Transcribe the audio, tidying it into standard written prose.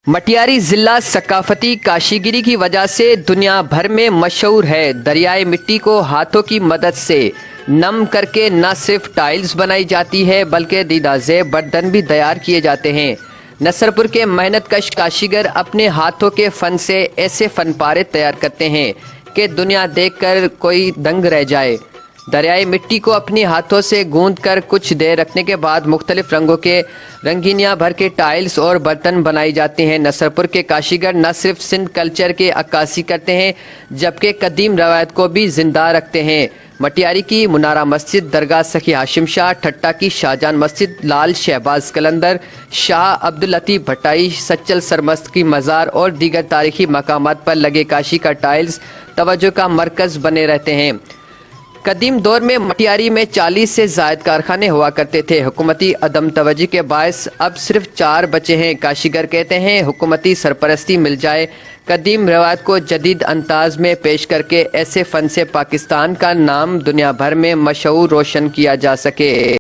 مٹیاری ضلع ثقافتی کاشیگری کی وجہ سے دنیا بھر میں مشہور ہے۔ دریائے مٹی کو ہاتھوں کی مدد سے نم کر کے نہ صرف ٹائلز بنائی جاتی ہے بلکہ دیدہ زیب برتن بھی تیار کیے جاتے ہیں۔ نصر پور کے محنت کش کاشیگر اپنے ہاتھوں کے فن سے ایسے فن پارے تیار کرتے ہیں کہ دنیا دیکھ کر کوئی دنگ رہ جائے۔ دریائے مٹی کو اپنے ہاتھوں سے گوندھ کر کچھ دیر رکھنے کے بعد مختلف رنگوں کے رنگینیاں بھر کے ٹائلز اور برتن بنائی جاتے ہیں۔ نصر پور کے کاشیگر نہ صرف سندھ کلچر کے عکاسی کرتے ہیں جبکہ قدیم روایت کو بھی زندہ رکھتے ہیں۔ مٹیاری کی منارہ مسجد، درگاہ سخی ہاشم شاہ، ٹھٹا کی شاہجہان مسجد، لال شہباز قلندر، شاہ عبداللطیف بھٹائی، سچل سرمست کی مزار اور دیگر تاریخی مقامات پر لگے کاشی کا ٹائلز توجہ کا مرکز بنے رہتے ہیں۔ قدیم دور میں مٹیاری میں 40 سے زائد کارخانے ہوا کرتے تھے۔ حکومتی عدم توجہ کے باعث اب صرف 4 بچے ہیں۔ کاشیگر کہتے ہیں حکومتی سرپرستی مل جائے، قدیم روایت کو جدید انداز میں پیش کر کے ایسے فن سے پاکستان کا نام دنیا بھر میں مشہور روشن کیا جا سکے۔